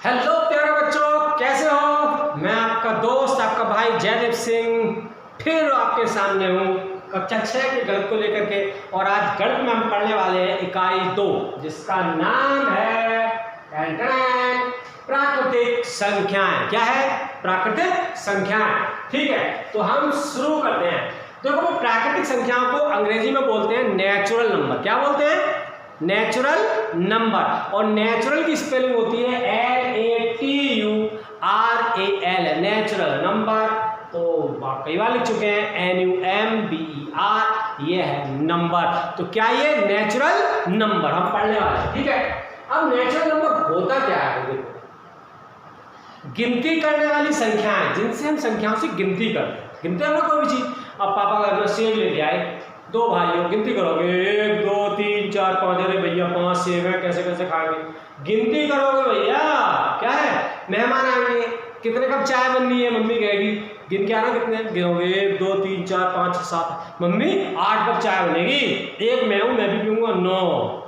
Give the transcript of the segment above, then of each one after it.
Hello प्यारे बच्चों, कैसे हो? मैं आपका दोस्त, आपका भाई जयदीप सिंह फिर आपके सामने हूँ कक्षा 6 के गणित को लेकर के। और आज गणित में हम पढ़ने वाले हैं इकाई 2, जिसका नाम है प्राकृतिक संख्याएं। क्या है? प्राकृतिक संख्याएं। ठीक है, तो हम शुरू करते हैं। देखो, प्राकृतिक संख्याओं को अंग्रेजी में बोलते हैं नेचुरल नंबर। क्या बोलते हैं? Natural number. और नेचुरल की स्पेलिंग होती है NATURAL, नेचुरल नंबर। तो कई बार लिख चुके हैं NUMBER, ये है नंबर। तो क्या ये नेचुरल नंबर हम पढ़ने वाले हैं। ठीक है, अब नेचुरल नंबर होता क्या है? गिनती करने वाली संख्याएं, जिनसे हम संख्याओं से गिनती करते हैं। गिनते हैं ना कोई भी चीज। अब पापा घर में सेब लेके आए, दो भाइयों, गिनती करोगे 1 2 3 4 5। अरे भैया 5 सेब है, कैसे कैसे खाएंगे? गिनती करोगे भैया। क्या है? मेहमान आएंगे, कितने कप चाय बननी है? मम्मी कहेगी गिन के आना कितने। गिनोगे 1 2 3 4 5 6 7। मम्मी 8 कप चाय बनेगी, एक मैं हूं, मैं भी पीऊंगा 9।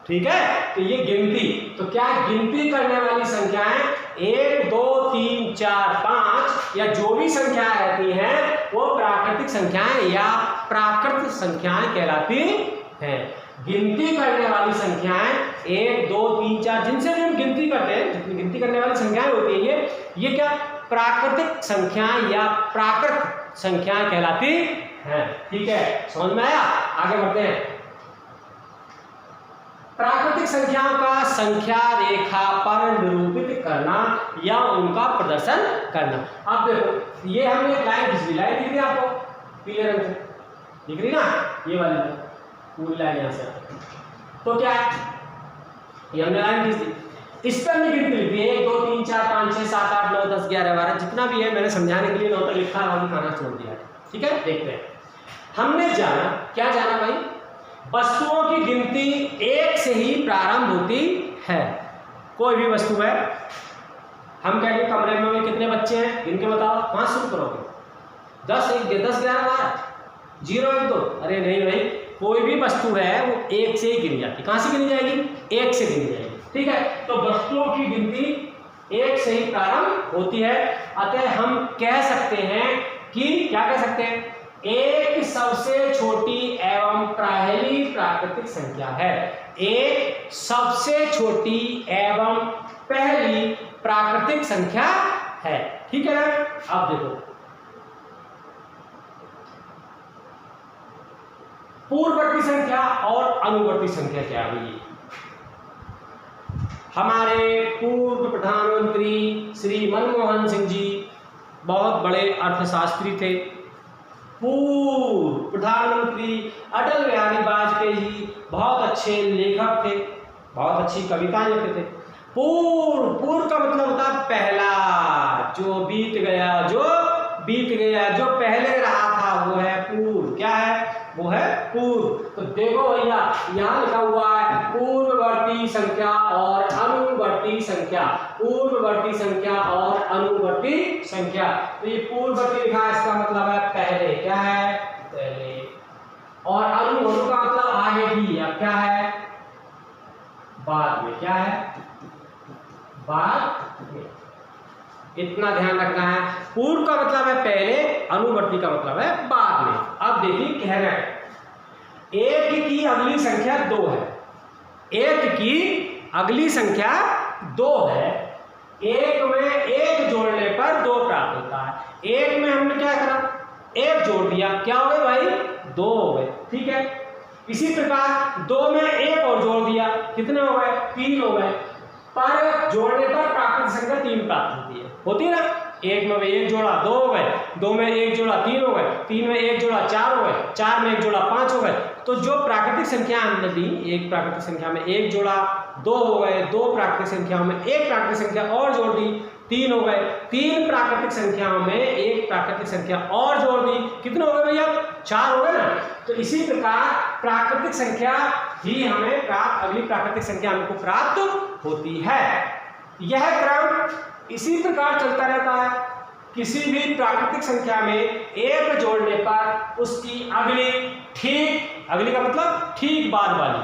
ठीक है, तो ये गिनती। तो क्या गिनती करने वाली संख्याएं 1 2 3 4 5 या जो भी संख्याएं रहती हैं वो प्राकृतिक संख्याएं या प्राकृत संख्याएं कहलाती हैं। गिनती करने वाली संख्याएं 1 2 3 4, जिनसे भी हम गिनती करते हैं, जितनी गिनती करने वाली संख्याएं होती हैं ये क्या? प्राकृतिक संख्याएं या प्राकृत संख्याएं कहलाती हैं। ठीक है, समझ में आया? आगे बढ़ते हैं। प्राकृतिक संख्याओं का संख्या रेखा पर निरूपित करना या उनका प्रदर्शन करना। अब देखो, ये हमने एक लाइन खींच ली। लाइन दिख रही है आपको पीले रंग से? दिख रही ना, ये वाली पूरी लाइन यहां से। तो क्या है? ये हमने लाइन खींच दी, इस पर हमने गिनती लिखी है 1 2 3 4 5 6 7 8 9 10 11 12, जितना भी है मैंने समझाने के लिए 9 तक लिखा है, खाना छोड़ दिया है। ठीक है, देखते हैं। हमने जाना, क्या जाना भाई? वस्तुओं की गिनती 1 से ही प्रारंभ होती है। कोई भी वस्तु है, हम कहेंगे कमरे में कितने बच्चे हैं, गिन के बताओ। 5 शुरू करोगे, 10 1 10 11 12 0 1 2। अरे नहीं भाई, कोई भी वस्तु है वो 1 से ही गिनी जाती। कहां से गिनी जाएगी? 1 से गिनी जाएगी। ठीक है, तो वस्तुओं की गिनती 1 से ही प्रारंभ होती है। अतः हम कह सकते हैं कि, क्या कह सकते हैं? एक सबसे छोटी एवं पहली प्राकृतिक संख्या है। एक सबसे छोटी एवं पहली प्राकृतिक संख्या है। ठीक है ना? अब देखो, पूर्ववर्ती संख्या और अनुवर्ती संख्या क्या है? हमारे पूर्व प्रधानमंत्री श्री मनमोहन सिंह जी बहुत बड़े अर्थशास्त्री थे। पूर्व प्रधानमंत्री अटल बिहारी वाजपेयी जी बहुत अच्छे लेखक थे, बहुत अच्छी कविताएं लिखते थे। पूर्व का मतलब होता है पहला, जो बीत गया, जो बीत गया, जो पहले रहा था वो है पूर्व। क्या है? वो है पूर्व। तो देखो भैया, यहाँ लिखा हुआ है पूर्ववर्ती संख्या और अनुवर्ती संख्या। पूर्ववर्ती संख्या और अनुवर्ती संख्या। तो ये पूर्ववर्ती लिखा है, इसका मतलब है पहले। क्या है? पहले। और अनुवर्ती का मतलब आगे की। अब क्या है? बाद में। क्या है? बाद में। इतना ध्यान रखना है। पूर्व का मतलब है पहले, अनुवर्ती का मतलब है बाद में। अब देखिए, कह रहे हैं 1 की अगली संख्या 2 है। 1 की अगली संख्या 2 है। 1 में 1 जोड़ने पर 2 प्राप्त होता है। 1 में हमने क्या करा? 1 जोड़ दिया, क्या हो गए भाई? 2 हो गए। ठीक है, इसी प्रकार 2 में 1 और जोड़ दिया, कितने हो गए? 3 हो गए। पर जोड़ने पर प्राकृतिक संख्या 3 प्राप्त होती है। होती है ना? 1 में 1 जोड़ा 2 हो गए, 2 में 1 जोड़ा 3 हो गए, 3 में 1 जोड़ा 4 हो गए, 4 में 1 जोड़ा 5 हो गए। तो जो प्राकृतिक संख्या हमने दी, एक प्राकृतिक संख्या में 1 जोड़ा 2 हो गए, 2 प्राकृतिक संख्याओं में 1 प्राकृतिक संख्या और जोड़ दी 3 हो गए, 3 प्राकृतिक संख्याओं में 1 प्राकृतिक संख्या और जोड़ दी, कितने हो गए भैया? 4 हो गए ना? तो इसी प्रकार प्राकृतिक संख्या ही हमें प्राप्त, अगली प्राकृतिक संख्या हमको प्राप्त होती है। यह क्रम इसी प्रकार चलता रहता है। किसी भी प्राकृतिक संख्या में 1 जोड़ने पर उसकी अगली, ठीक अगली का मतलब ठीक बाद वाली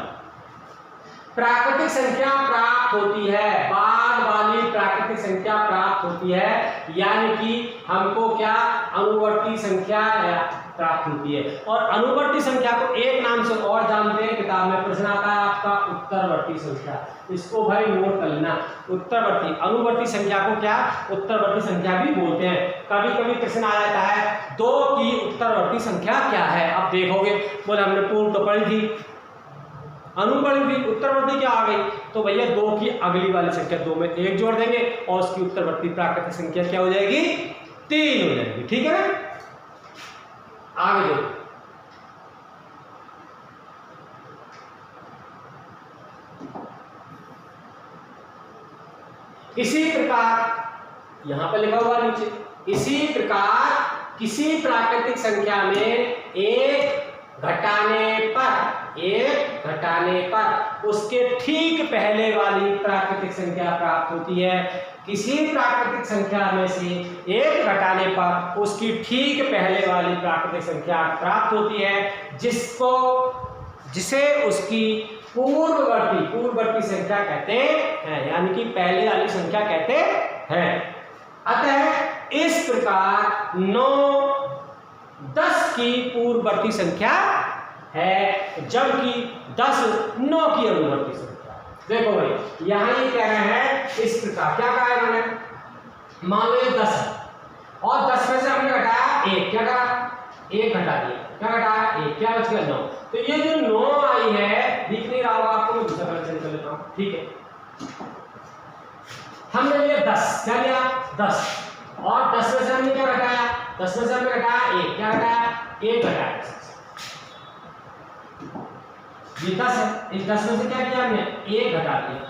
प्राकृतिक संख्या प्राप्त होती है। बाद वाली प्राकृतिक संख्या प्राप्त होती है, यानी कि हमको क्या अनुवर्ती संख्या प्राप्त होती है। और अनुवर्ती संख्या को एक नाम से और जानते हैं, किताब में प्रश्न आता है आपका उत्तरवर्ती संख्या। इसको भाई नोट कर लेना, उत्तरवर्ती। अनुवर्ती संख्या को क्या उत्तरवर्ती संख्या भी बोलते हैं। कभी कभी प्रश्न आ जाता है 2 की उत्तरवर्ती संख्या क्या है। अब देखोगे, बोले हमने पूर्व तो पढ़ी थी, अनुवर्ती, उत्तरवर्ती क्या आ गई, तो भैया 2 की अगली वाली संख्या 2 में 1 जोड़ देंगे और उसकी उत्तरवर्ती प्राकृतिक संख्या क्या हो जाएगी, 3 हो जाएगी। ठीक है ना, आगे देखो, इसी प्रकार यहां पर लिखा हुआ नीचे, इसी प्रकार किसी प्राकृतिक संख्या में एक घटाने पर उसके ठीक पहले वाली प्राकृतिक संख्या प्राप्त होती है। किसी प्राकृतिक संख्या में से एक घटाने पर उसकी ठीक पहले वाली प्राकृतिक संख्या प्राप्त होती है, जिसे उसकी पूर्ववर्ती संख्या कहते हैं, यानी कि पहले वाली संख्या कहते हैं। अतः इस प्रकार 9 10 की पूर्ववर्ती संख्या है, जबकि 10 9 की अनुवर्ती संख्या। देखो भाई यहां ये कह रहे हैं इस प्रकार, क्या कहा है इन्होंने, मान लो 10 है और 10 में से हमने घटाया 1, क्या करा 1 घटा दिया, क्या घटाया 1, क्या बच गया 9। तो ये जो 9 आई है, दिख नहीं रहा होगा आपको, मैं दूसरा कलर चेंज कर लेता हूं। ठीक है, हमने लिया 10, क्या लिया 10, और 10 में से हमने क्या घटाया, 10 में से हमने घटाया 1, क्या घटाया 1 घटाया। ये 10 है, इस 10 में से क्या किया हमने 1 घटा दिया,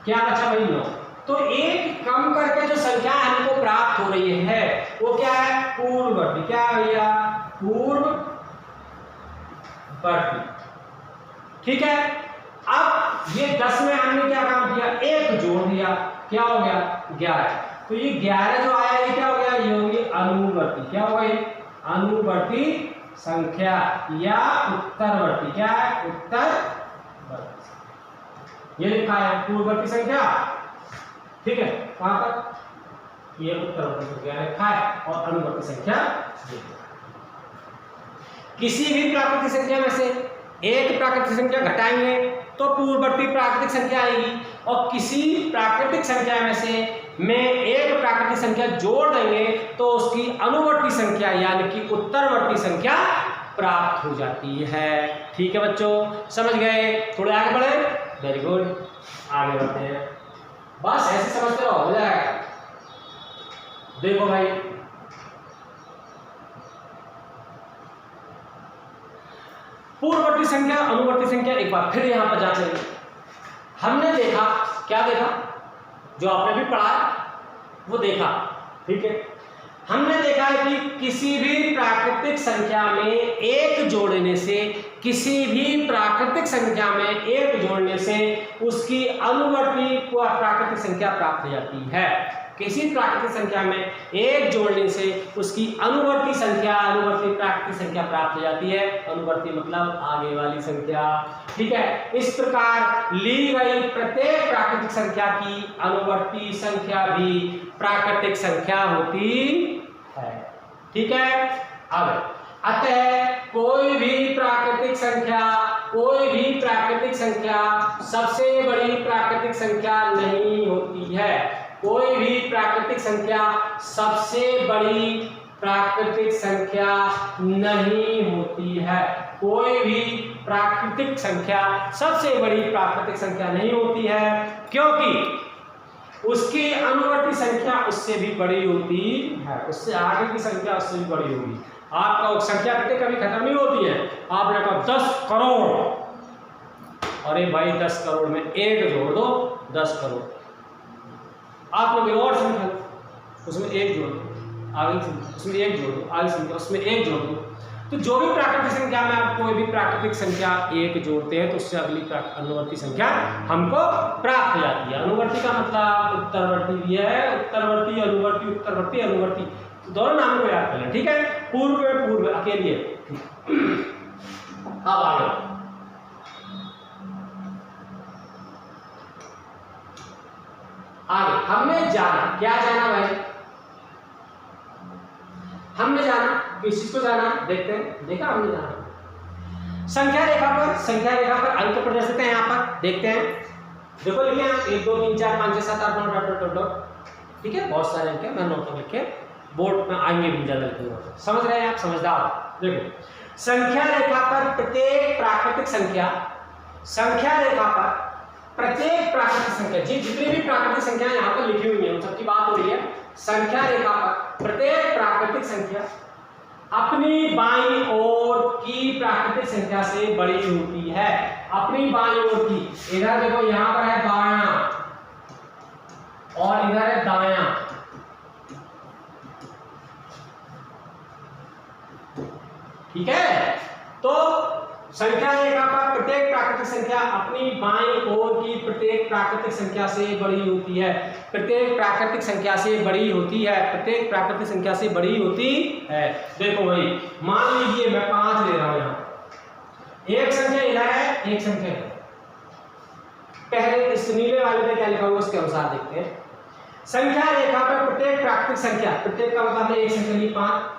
क्या बचा भाई 9। तो 1 कम करके जो संख्या हमको प्राप्त हो रही है वो क्या है, पूर्ववर्ती। क्या है भैया, पूर्ववर्ती। ठीक है, अब ये 10 में हमने क्या काम किया, 1 जोड़ दिया, क्या हो गया 11। तो ये 11 जो आया ये क्या हो गया, ये होगी अनुवर्ती। क्या हो गई, अनुवर्ती संख्या या उत्तरवर्ती। क्या है, उत्तरवर्ती। ये लिखा है पूर्ववर्ती संख्या, ठीक है, कहां पर, ये उत्तरवर्ती संख्या लिखा है और अनुवर्ती संख्या ये। किसी भी प्राकृतिक संख्या में से एक प्राकृतिक संख्या घटाएंगे तो पूर्ववर्ती प्राकृतिक संख्या आएगी, और किसी प्राकृतिक संख्या में से एक प्राकृतिक संख्या जोड़ देंगे तो उसकी अनुवर्ती संख्या यानी कि उत्तरवर्ती संख्या प्राप्त हो जाती है। ठीक है बच्चों, समझ गए, थोड़े आगे बढ़े, वेरी गुड, आगे बढ़ते हैं, बस ऐसे समझते रहो, हो जाएगा। देखो भाई पूर्ववर्ती संख्या अनुवर्ती संख्या एक बार फिर यहां पर जांचेंगे। हमने देखा, क्या देखा, जो आपने भी पढ़ा वो देखा, ठीक है, हमने देखा है कि किसी भी प्राकृतिक संख्या में एक जोड़ने से, किसी भी प्राकृतिक संख्या में एक जोड़ने से उसकी अनुवर्ती प्राकृतिक संख्या प्राप्त हो जाती है। किसी प्राकृतिक संख्या में एक जोड़ने से उसकी अनुवर्ती प्राकृतिक संख्या प्राप्त हो जाती है। अनुवर्ती मतलब आगे वाली संख्या, ठीक है। इस प्रकार ली गई प्रत्येक प्राकृतिक संख्या की अनुवर्ती संख्या भी प्राकृतिक संख्या होती है, ठीक है। अब अतः कोई भी प्राकृतिक संख्या सबसे बड़ी प्राकृतिक संख्या नहीं होती है। कोई भी प्राकृतिक संख्या सबसे बड़ी प्राकृतिक संख्या नहीं होती है। कोई भी प्राकृतिक संख्या सबसे बड़ी प्राकृतिक संख्या नहीं होती है, क्योंकि उसकी अनुवर्ती संख्या उससे भी बड़ी होती है, उससे आगे की संख्या उससे भी बड़ी होगी। आपका संख्या कभी खत्म नहीं होती है। आपने कहा 10 करोड़, अरे भाई 10 करोड़ में 1 जोड़ दो 10 करोड़। आपने कोई और संख्या उसमें 1 जोड़ दो, आगे उसमें 1 जोड़ दो, आगे संख्या उसमें 1 जोड़ दो। तो जो भी प्राकृतिक संख्या में आप कोई भी प्राकृतिक संख्या 1 जोड़ते हैं तो उससे अगली अनुवर्ती संख्या हमको प्राप्त हो जाती है। अनुवर्ती का मतलब उत्तरवर्ती भी है, उत्तरवर्ती अनुवर्ती, उत्तरवर्ती अनुवर्ती, तो दोनों नामों को याद कर लें, ठीक है। पूर्व अकेली है। अब आगे आगे हमने जाना, क्या जाना भाई, हमने जाना, किस चीज को जाना, देखते हैं, देखा हमने जाना। संख्या रेखा पर अंक प्रदर्शित है, यहाँ पर देखते हैं, देखो लिखे हैं 1 2 3 4 5 6 7 8 9 डॉट डॉट डॉट, ठीक है, बहुत सारे अंक है, मैं नोट लिखे बोर्ड में आएंगे भी ज्यादा लिखूंगा, समझ रहे हैं आप, समझदार। देखो संख्या रेखा पर प्रत्येक प्राकृतिक संख्या, संख्या रेखा पर प्रत्येक प्राकृतिक संख्या, जी जितनी भी प्राकृतिक संख्याएं यहाँ पर लिखी हुई हैं उन सबकी बात हो रही है। संख्या रेखा पर प्रत्येक प्राकृतिक संख्या अपनी बाईं ओर की प्राकृतिक संख्या से बड़ी होती है, अपनी बाईं ओर की। इधर देखो यहाँ पर है बायां और इधर है दायां, ठीक है। तो संख्या रेखा पर प्रत्येक प्राकृतिक संख्या अपनी बाईं ओर की प्रत्येक प्राकृतिक संख्या से बड़ी होती है, प्रत्येक प्राकृतिक संख्या से बड़ी होती है, प्रत्येक प्राकृतिक संख्या से बड़ी होती है। देखो भाई मान लीजिए मैं 5 ले रहा हूं, यहाँ एक संख्या इधर है, एक संख्या है। पहले इस नीले वाले पे क्या लिखा हुआ उसके अनुसार देखते हैं। संख्या रेखा पर प्रत्येक प्राकृतिक संख्या, प्रत्येक का मतलब है एक संख्या ली 5,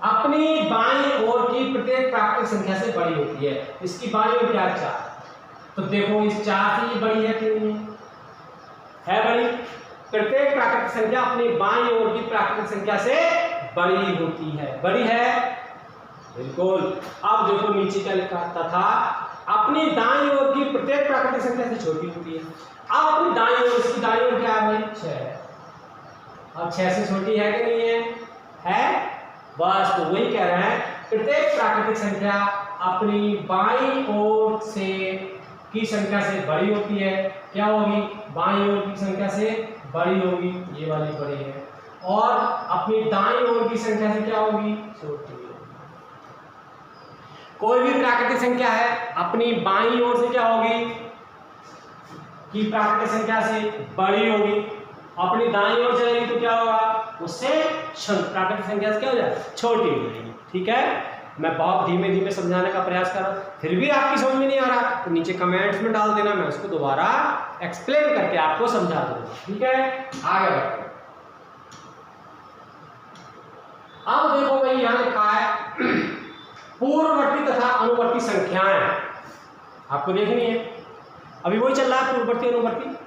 अपनी बाईं ओर की प्रत्येक प्राकृतिक संख्या से बड़ी होती है। इसकी बाईं ओर क्या 4, तो देखो इस 4 से बड़ी है कि नहीं है, बड़ी। प्रत्येक प्राकृतिक संख्या अपनी बाईं ओर की प्राकृतिक संख्या से बड़ी होती है, बड़ी है, बिल्कुल। अब देखो नीचे क्या लिखा, तथा अपनी दाईं ओर की प्रत्येक प्राकृतिक संख्या से छोटी होती है। अब अपनी दाईं ओर, इसकी दाईं ओर क्या है 6, अब 6 से छोटी है कि नहीं है? बस तो वही कह रहे हैं, प्रत्येक प्राकृतिक संख्या अपनी बाईं ओर से की संख्या से बड़ी होती है। क्या होगी? बाईं ओर की संख्या से बड़ी होगी, ये वाली बड़ी है, और अपनी दाईं ओर की संख्या से क्या होगी? छोटी होगी। कोई भी प्राकृतिक संख्या है अपनी बाईं ओर से क्या होगी? की प्राकृतिक संख्या से बड़ी होगी, अपनी दाईं ओर जाएगी तो क्या होगा? उससे प्राकृतिक संख्या से क्या हो जाएगा? छोटी हो जाएगी, ठीक है। मैं बहुत धीमे धीमे समझाने का प्रयास कर रहा हूं, फिर भी आपकी समझ में नहीं आ रहा तो नीचे कमेंट्स में डाल देना, मैं उसको दोबारा एक्सप्लेन करके आपको समझा दूंगा, ठीक है। आगे बढ़ते हैं। अब देखो भाई यहां लिखा है पूर्ववर्ती तथा अनुवर्ती संख्याएं, आपको देखनी है, अभी वही चल रहा है पूर्ववर्ती अनुवर्ती।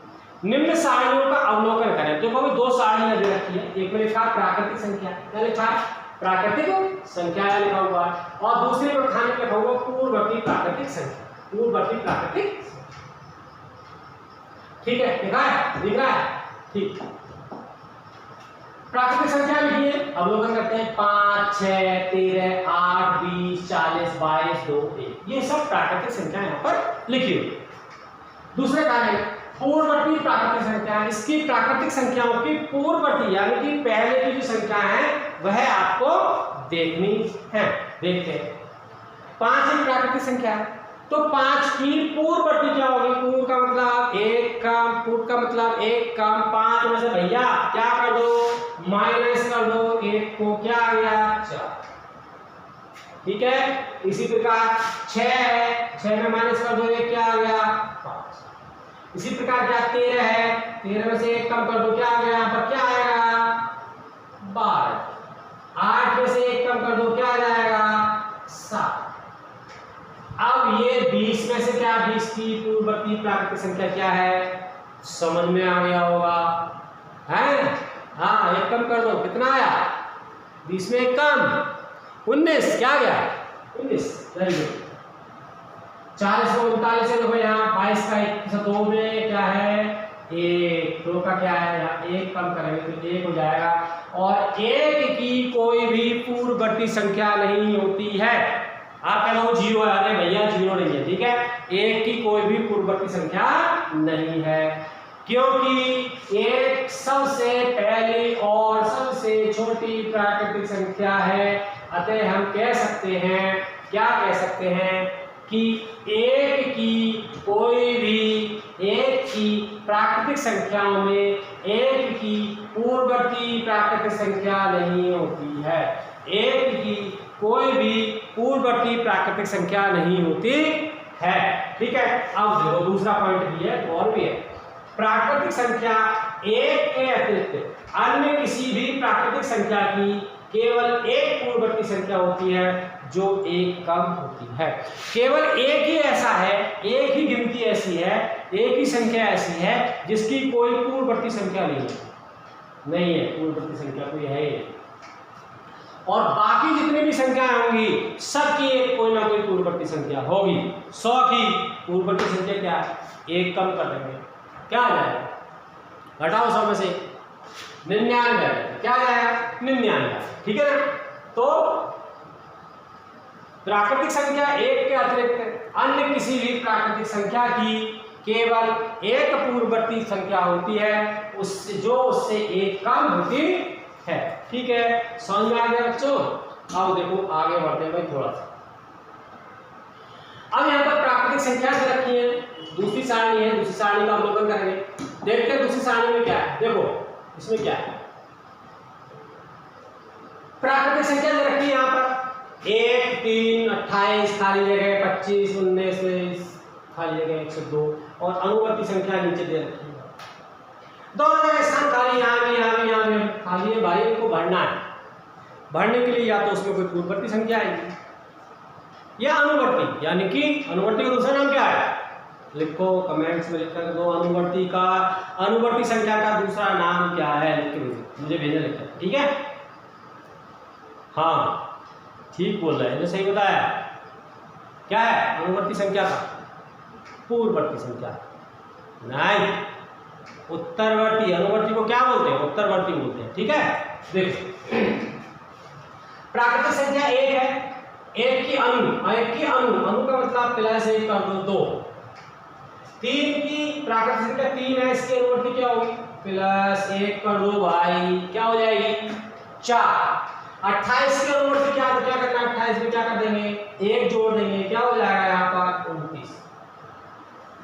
निम्न सारणियों का अवलोकन करें। देखो अभी 2 सारणियां दे रखी है, एक में लिखा प्राकृतिक संख्या, क्या लिखा है? प्राकृतिक संख्या लिखा हुआ है, और दूसरे में खाने लिखा हुआ पूर्ववर्ती प्राकृतिक संख्या, पूर्ववर्ती प्राकृतिक, ठीक है, लिखा है, दिख रहा है, ठीक। प्राकृतिक संख्या लिखिए, अवलोकन करते हैं। 5 6 13 8 20 40 22 2 1, ये सब प्राकृतिक संख्या यहाँ पर लिखी हुई। दूसरे कार्य पूर्ववर्ती प्राकृतिक संख्या, इसकी प्राकृतिक संख्याओं की पूर्ववर्ती यानी कि पहले की जो संख्या है वह आपको देखनी है। देखते हैं 5 एक प्राकृतिक संख्या है, तो 5 की पूर्ववर्ती क्या होगी? पूर्व का मतलब 1 कम, पूर्व का मतलब 1 कम 5 में से भैया क्या कर दो? माइनस कर दो 1 को, क्या आ गया? 4, ठीक है। इसी प्रकार 6 है, 6 में माइनस कर दो 1, क्या आ गया? 5। इसी प्रकार क्या 13 है, 13 में से 1 कम कर दो, क्या आ गया? यहाँ पर क्या आएगा? 12। 8 में से 1 कम कर दो, क्या आ जाएगा? 7। अब ये 20 में से क्या 20 की पूर्ववर्ती प्राकृतिक संख्या क्या है? समझ में आ गया होगा, है? हाँ 1 कम कर दो, कितना आया? 20 में 1 कम 19, क्या गया? 19, वेरी गुड। 40 को 39 से देखो यहाँ 22 का 1 2 में क्या है? 1, 2 का क्या है? यहाँ 1 कम करेंगे तो 1 हो जाएगा, और 1 की कोई भी पूर्ववर्ती संख्या नहीं होती है। आप कह लो 0 है, अरे भैया 0 नहीं है, ठीक है। 1 की कोई भी पूर्ववर्ती संख्या नहीं है, क्योंकि 1 सबसे पहली और सबसे छोटी प्राकृतिक संख्या है। अतः हम कह सकते हैं, क्या कह सकते हैं कि 1 की कोई भी 1 की प्राकृतिक संख्याओं में 1 की पूर्ववर्ती प्राकृतिक संख्या नहीं होती है। 1 की कोई भी पूर्ववर्ती प्राकृतिक संख्या नहीं होती है, ठीक है। अब देखो दूसरा पॉइंट भी है, और भी है। प्राकृतिक संख्या एक के अतिरिक्त अन्य किसी भी प्राकृतिक संख्या की केवल एक पूर्ववर्ती संख्या होती है जो एक कम होती है। केवल एक ही ऐसा है, एक ही गिनती ऐसी है, एक ही संख्या ऐसी है जिसकी कोई पूर्ववर्ती संख्या नहीं है, पूर्ववर्ती संख्या कोई है ही। और बाकी जितनी भी संख्याएं होंगी सबकी एक कोई ना कोई पूर्ववर्ती संख्या होगी। 100 की पूर्ववर्ती संख्या क्या है? एक कम कर देंगे, क्या आ जाएगा? घटाओ 100 में से 99, क्या आ जाएगा? 99, ठीक है ना। तो प्राकृतिक संख्या एक के अतिरिक्त अन्य किसी भी प्राकृतिक संख्या की केवल एक पूर्ववर्ती संख्या होती है उससे जो उससे एक कम होती है। ठीक है, समझ में आ गया बच्चों? अब देखो आगे बढ़ते हैं भाई थोड़ा सा। अब यहाँ पर प्राकृतिक संख्या दे रखी है, दूसरी सारणी है, दूसरी सारणी का अवलोकन करेंगे। देखते हैं दूसरी सारणी में क्या है। देखो इसमें क्या है, प्राकृतिक संख्या दे रखी है यहाँ पर 1, 3, 28 खाली जगह, 25, 19 खाली जगह 102 और अनुवर्ती संख्या नीचे दे रखी है। दोनों जगह स्थान खाली, यहाँ भी खाली है भाई, इनको भरना है। भरने के लिए या तो उसमें कोई पूर्ववर्ती संख्या आएगी या अनुवर्ती, यानी कि अनुवर्ती का दूसरा नाम क्या है? लिखो कमेंट्स में लिखकर दो, अनुवर्ती संख्या का दूसरा नाम क्या है लिख के मुझे भेजना लिखकर, ठीक है? हाँ ठीक बोल रहे हैं, जो सही बताया। क्या है अनुवर्ती संख्या का? पूर्ववर्ती संख्या नहीं, उत्तरवर्ती। अनुवर्ती को क्या बोलते हैं? उत्तरवर्ती बोलते हैं, ठीक है। देखो प्राकृतिक संख्या एक है, एक की अणु का मतलब प्लस 1 कर दो 2। 3 की प्राकृतिक संख्या 3 है, इसकी अनुवर्ती क्या होगी? प्लस 1 कर दो भाई, क्या हो जाएगी? 4। 28 की अनुवर्ती क्या करना है? 28 में क्या कर देंगे? 1 जोड़ देंगे, क्या हो जाएगा यहाँ पर? 29।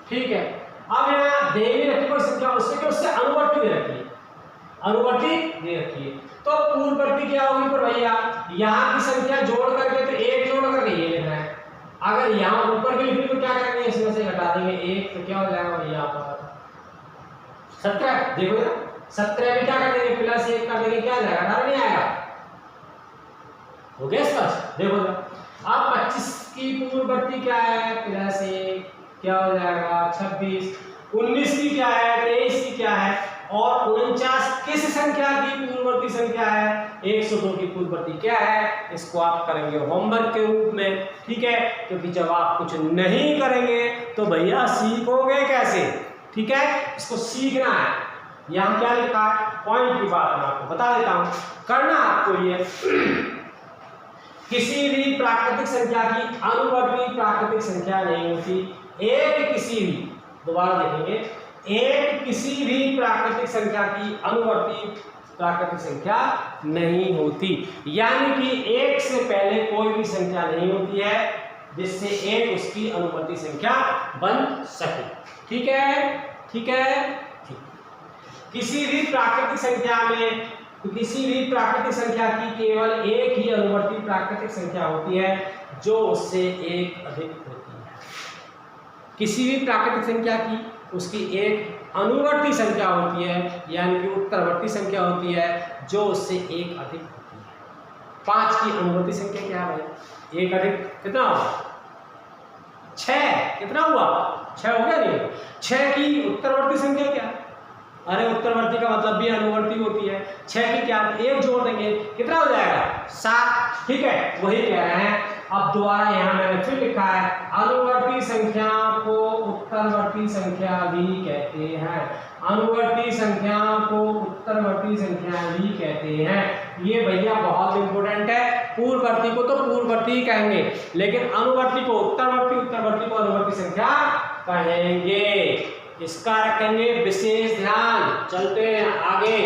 ठीक है, अब यहाँ दे भी रखी कोई संख्या, उससे अनुवर्ती दे रखी है, अनुवर्ती दे रखी है, तो पूर्ववर्ती क्या होगी पर भैया? यहाँ की संख्या जोड़ करके तो 1 जोड़ करके ये लिखना है। अगर यहाँ ऊपर की लिखी तो क्या करेंगे? इसमें से घटा देंगे 1, तो क्या हो जाएगा भैया पर 17। देखो ना 17 में क्या कर देंगे? प्लस 1 कर देंगे, क्या आ जाएगा? 18 नहीं आएगा? हो गया स्पष्ट? देखो ना अब 25 की पूर्ववर्ती क्या है? प्लस 1, क्या हो जाएगा? 26। 19 की क्या है? 23 की क्या है? और 49 किस संख्या की पूर्ववर्ती संख्या है? 102 की पूर्ववर्ती क्या है? इसको आप करेंगे होमवर्क के रूप में, ठीक है? क्योंकि जब आप कुछ नहीं करेंगे तो भैया सीखोगे कैसे? ठीक है, इसको सीखना है। यहाँ क्या लिखा है? पॉइंट की बात मैं आपको बता देता हूँ, करना आपको ये किसी भी प्राकृतिक संख्या की अनुवर्ती प्राकृतिक संख्या नहीं होती। एक किसी भी, दोबारा देखेंगे, एक किसी भी प्राकृतिक संख्या की अनुवर्ती प्राकृतिक संख्या नहीं होती, यानी कि एक से पहले कोई भी संख्या नहीं होती है जिससे एक उसकी अनुवर्ती संख्या बन सके। ठीक है, ठीक है, ठीक। किसी भी प्राकृतिक संख्या में किसी भी प्राकृतिक संख्या की केवल एक ही अनुवर्ती प्राकृतिक संख्या होती है जो उससे एक अधिक होती है। किसी भी प्राकृतिक संख्या की उसकी एक अनुवर्ती संख्या होती है, यानी कि उत्तरवर्ती संख्या होती है जो उससे एक अधिक होती है। 5 की अनुवर्ती संख्या क्या है भाई? एक अधिक कितना हुआ? 6। कितना हुआ? 6 हो गया नहीं? 6 की उत्तरवर्ती संख्या क्या है? अरे उत्तरवर्ती का मतलब भी अनुवर्ती होती है। 6 की क्या? 1 जोड़ देंगे, कितना हो जाएगा? 7। ठीक है, वही कह रहे हैं। अब दोबारा यहाँ मैंने फिर लिखा है, अनुवर्ती संख्या को उत्तरवर्ती संख्या भी कहते हैं। अनुवर्ती संख्या को उत्तरवर्ती संख्या भी कहते हैं। ये भैया बहुत इंपॉर्टेंट है। पूर्ववर्ती को तो पूर्ववर्ती ही कहेंगे, लेकिन अनुवर्ती को उत्तरवर्ती, उत्तरवर्ती को अनुवर्ती संख्या कहेंगे। इसका रखेंगे विशेष ध्यान। चलते हैं आगे।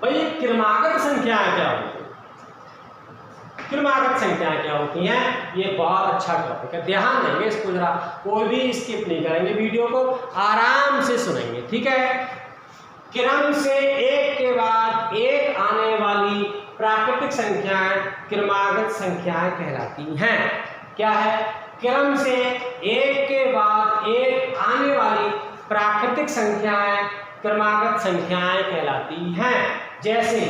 भाई क्रमागत संख्याएं क्या होती हैं? क्रमागत संख्याएं क्या होती हैं? ये बहुत अच्छा टॉपिक है, ध्यान देंगे इसको जरा, कोई भी स्किप नहीं करेंगे, वीडियो को आराम से सुनेंगे, ठीक है? क्रम से एक के बाद एक आने वाली प्राकृतिक संख्याएं क्रमागत संख्याएं कहलाती हैं। क्या है? क्रम से एक के बाद प्राकृतिक संख्याएं क्रमागत संख्याएं कहलाती हैं। जैसे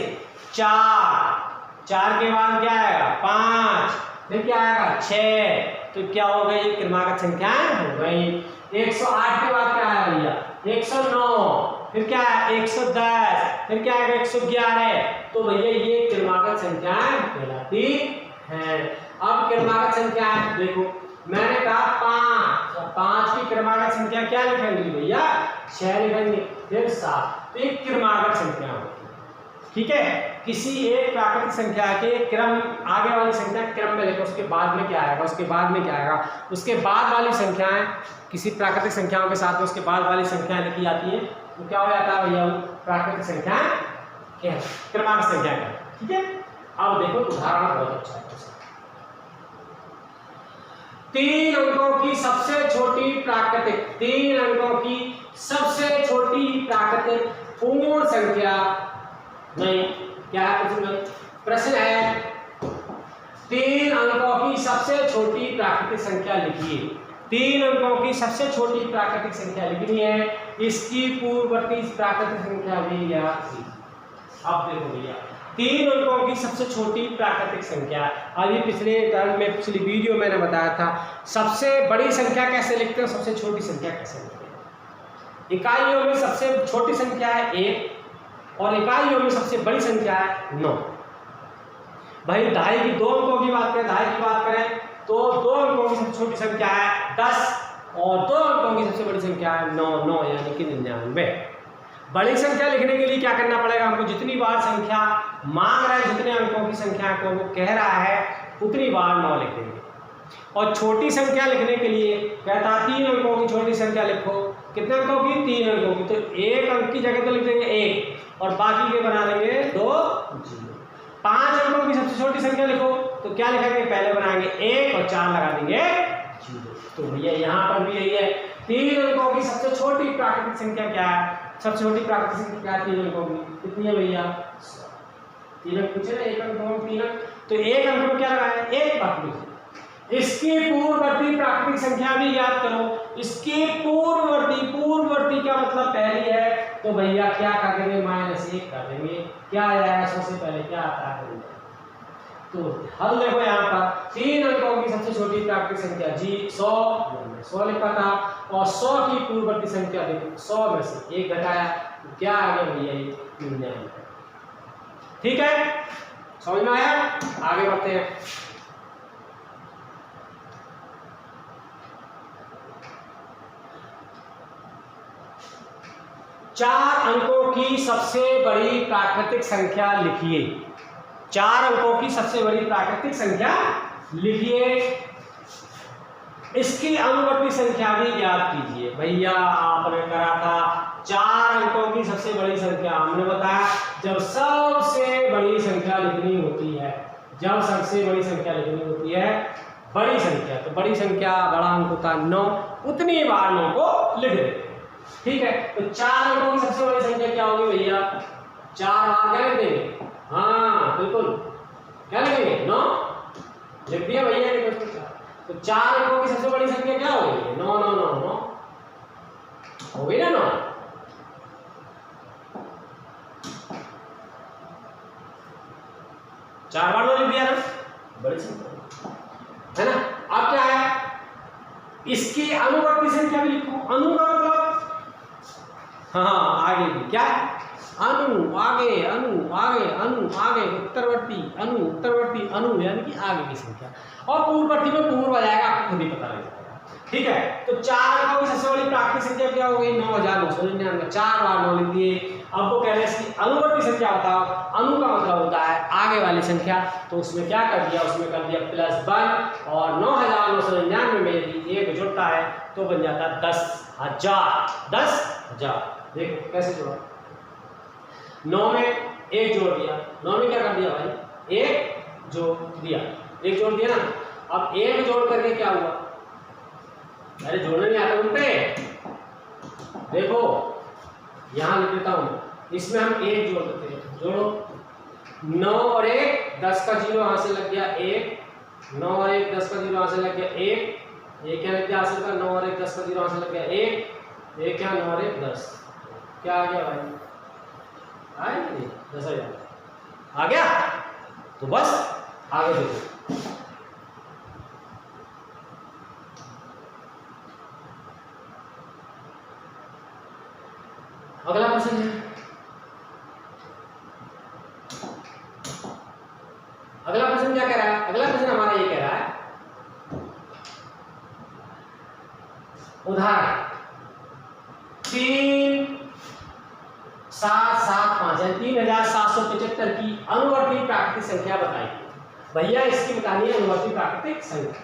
4 के बाद क्या आएगा 5, फिर क्या आएगा 6, तो क्या हो गई क्रमागत संख्याएं हो गई। 108 के बाद क्या आया भैया 109, फिर क्या है 110, फिर क्या आएगा 111, तो भैया ये क्रमागत संख्याएं कहलाती हैं। अब क्रमागत संख्याएं देखो, मैंने कहा 5 की क्रमागत संख्या क्या लिखेंगे भैया 6 लिखेंगे, फिर 7, तो एक क्रमागत संख्या होती है। ठीक है, किसी एक प्राकृतिक संख्या के क्रम आगे वाली संख्या क्रम में लिखो, उसके बाद में क्या आएगा, उसके बाद में क्या आएगा, उसके बाद वाली संख्याएं किसी प्राकृतिक संख्याओं के साथ में उसके बाद वाली संख्याएं लिखी जाती है, तो क्या हो जाता है भैया वो प्राकृतिक संख्याएं क्या क्रमागत संख्या का। ठीक है, अब देखो उदाहरण बहुत अच्छा है। 3 अंकों की सबसे छोटी प्राकृतिक 3 अंकों की सबसे छोटी प्राकृतिक पूर्ण संख्या नहीं, क्या है प्रश्न है 3 अंकों की सबसे छोटी प्राकृतिक संख्या लिखिए। 3 अंकों की सबसे छोटी प्राकृतिक संख्या लिखनी है, इसकी पूर्ववर्ती प्राकृतिक संख्या भी याद कीजिए। अब देखो भैया 3 अंकों की सबसे छोटी प्राकृतिक संख्या, अभी पिछले टर्म में पिछली वीडियो मैंने बताया था सबसे बड़ी संख्या कैसे लिखते हैं, सबसे छोटी संख्या कैसे लिखते हैं। इकाइयों में सबसे छोटी संख्या है 1 और इकाइयों में सबसे बड़ी संख्या है 9। भाई दहाई की 2 अंकों की बात करें, दहाई की बात करें तो 2 अंकों की सबसे छोटी संख्या है 10 और 2 अंकों की सबसे बड़ी संख्या है 9 यानी कि 99। बड़ी संख्या लिखने के लिए क्या करना पड़ेगा हमको, जितनी बार संख्या मांग रहा है, जितने अंकों की संख्या को वो कह रहा है उतनी बार 9 लिख देंगे। और छोटी संख्या लिखने के लिए कहता 3 अंकों की छोटी संख्या लिखो, कितने अंकों की 3 अंकों की, तो 1 अंक की जगह तो लिख देंगे 1 और बाकी के बना देंगे 2 0। 5 अंकों की सबसे छोटी संख्या लिखो तो क्या लिखेंगे, पहले बनाएंगे 1 और 4 लगा देंगे 0। तो भैया यहाँ पर भी यही है, 3 अंकों की सबसे छोटी प्राकृतिक संख्या क्या है, सबसे छोटी प्राकृतिक संख्या क्या है 3 अंकों की, कितनी है भैया 3 अंक पूछे ना, 1 अंक 2 अंक 3 अंक, तो 1 अंक में क्या लगाया 1 बाकी। इसकी पूर्ववर्ती प्राकृतिक संख्या भी याद करो, इसकी पूर्ववर्ती का मतलब पहली है, तो भैया क्या कर देंगे -1 कर देंगे। क्या आया सबसे पहले क्या आता है, तो हल देखो यहाँ पर 3 अंकों की सबसे छोटी प्राकृतिक संख्या जी 100 लिखा था और 100 की पूर्ववर्ती संख्या देखो 100 में से 1 घटाया तो क्या आ गया भैया 99। ठीक है, समझ में आया, आगे बढ़ते हैं। 4 अंकों की सबसे बड़ी प्राकृतिक संख्या लिखिए। 4 अंकों की सबसे बड़ी प्राकृतिक संख्या लिखिए, इसकी अनुवर्ती संख्या भी याद कीजिए। भैया आपने करा था 4 अंकों की सबसे बड़ी संख्या, हमने बताया जब सबसे बड़ी संख्या लिखनी होती है, जब सबसे बड़ी संख्या लिखनी होती है बड़ी संख्या, तो बड़ी संख्या बड़ा अंक होता है 9, उतनी बार 9 को लिख देते। ठीक है, तो 4 अंकों की सबसे बड़ी संख्या क्या होगी भैया, 4 बार क्या लिख देंगे, हाँ बिल्कुल क्या लिखेंगे 9 लिख दिया भैया ने। तो 4 अंकों की सबसे बड़ी संख्या क्या होगी 9 9 9 9 हो गई ना 9। चार बार 9 लिख दिया ना, बड़ी संख्या है ना। अब क्या है, इसकी अनुवर्ती संख्या भी लिखो। अनु का मतलब हाँ आगे भी क्या है, अनु आगे अनु आगे अनु आगे, उत्तरवर्ती अनु उत्तरवर्ती अनु यानी कि आगे की संख्या, और पूर्ववर्ती में पूर्व आ जाएगा, आपको खुद ही पता लग जाएगा। ठीक है, तो 4 अंकों की सबसे बड़ी प्राकृतिक संख्या क्या हो गई 9999, 4 बार 9 लिख दिए। अब वो कह रहे हैं इसकी अनुवर्ती संख्या बताओ। अनु का मतलब होता है आगे वाली संख्या, तो उसमें क्या कर दिया, उसमें कर दिया +1 और 9999 में यदि 1 जुड़ता है तो बन जाता है 10,000 10,000। देखो कैसे जोड़ा, 9 में 1 जोड़ दिया, 9 में क्या कर दिया भाई 1 जोड़ दिया, 1 जोड़ दिया ना। अब 1 जोड़ करके क्या हुआ, अरे जोड़ने नहीं आता उन पे, देखो यहां लिख देता हूं, इसमें हम 1 जोड़ देते हैं, जोड़ो 9 और 1 10 का 0 यहां से लग गया 1, 9 और 1 10 का 0 यहां से लग गया 1, ये क्या लग गया हासिल का 9 और 1 10 का 0 यहां से लग गया 1, एक क्या 9 और 1 10, क्या आ गया भाई? आया नहीं? 10,000 आ गया। तो बस आगे देखो, अगला प्रश्न है, अगला प्रश्न क्या कह रहा है? अगला प्रश्न हमारा ये कह रहा है, उदाहरण 3,775 है, 3,775 की अनुवर्ती प्राकृतिक संख्या बताइए। भैया इसकी बतानी है अनुवर्ती प्राकृतिक संख्या,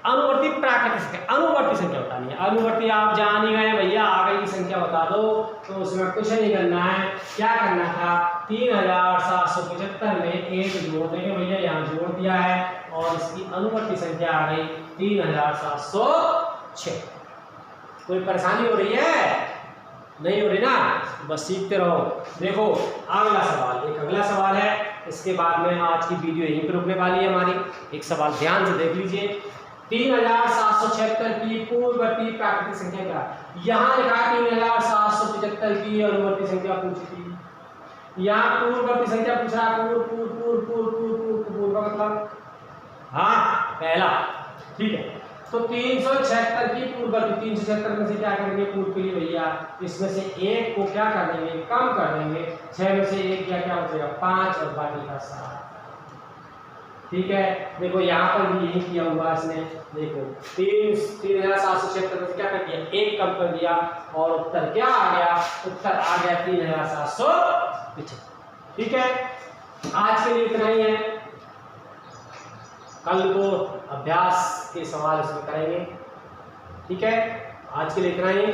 अनुवर्ती प्राकृतिक संख्या, अनुवर्ती संख्या बतानी है। अनुवर्ती आप जान ही गए भैया, आगे की संख्या बता दो, तो उसमें कुछ नहीं करना है। क्या करना था? 3,775 में एक जोड़ देंगे भैया, यहाँ जोड़ दिया है और इसकी अनुवर्ती संख्या आ गई 3,706। कोई परेशानी हो रही है? नहीं हो रही ना? बस सीखते रहो। देखो अगला सवाल, एक अगला सवाल है, इसके बाद में आज की वीडियो यहीं पर रुकने वाली है हमारी। एक सवाल ध्यान से देख लीजिए, 3,776 की पूर्ववर्ती प्राकृतिक संख्या क्या? यहाँ लिखा 3,775 की अनुवर्ती संख्या पूछी थी, यहाँ पूर्ववर्ती संख्या पूछा। पूर्व का मतलब हाँ पहला, ठीक है। तो 376 की पूर्ववर्ती, 376 में से क्या करेंगे पूर्व के लिए भैया? इसमें से एक को क्या कर देंगे? कम कर देंगे। 6 में से एक क्या बचेगा? 5 और बाकी का 7। ठीक है, देखो यहाँ पर भी यही किया हुआ इसने। देखो 3,776 में क्या कर दिया? एक कम कर दिया और उत्तर क्या आ गया? उत्तर आ गया 3,775। ठीक है, आज के लिए इतना ही है। कल को अभ्यास के सवाल इसमें करेंगे। ठीक है, आज के लिए इतना ही।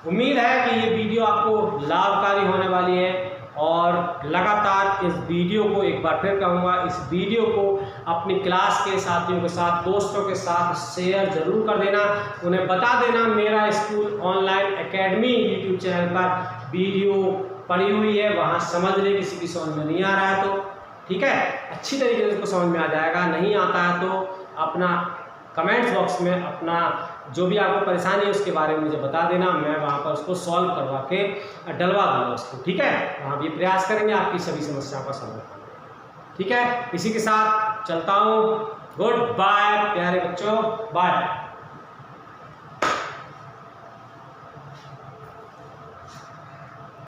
उम्मीद है कि ये वीडियो आपको लाभकारी होने वाली है और लगातार इस वीडियो को, एक बार फिर कहूँगा, इस वीडियो को अपनी क्लास के साथियों के साथ, दोस्तों के साथ शेयर जरूर कर देना। उन्हें बता देना मेरा school online academy YouTube channel पर वीडियो पड़ी हुई है, वहाँ समझ ले। किसी की समझ में नहीं आ रहा है तो ठीक है, अच्छी तरीके से उसको समझ में आ जाएगा। नहीं आता है तो अपना कमेंट्स बॉक्स में अपना जो भी आपको परेशानी है उसके बारे में मुझे बता देना, मैं वहाँ पर उसको सॉल्व करवा के डलवा दूँगा उसको। ठीक है, वहाँ भी प्रयास करेंगे आपकी सभी समस्याओं का समाधान। ठीक है, इसी के साथ चलता हूँ। गुड बाय प्यारे बच्चों, बाय।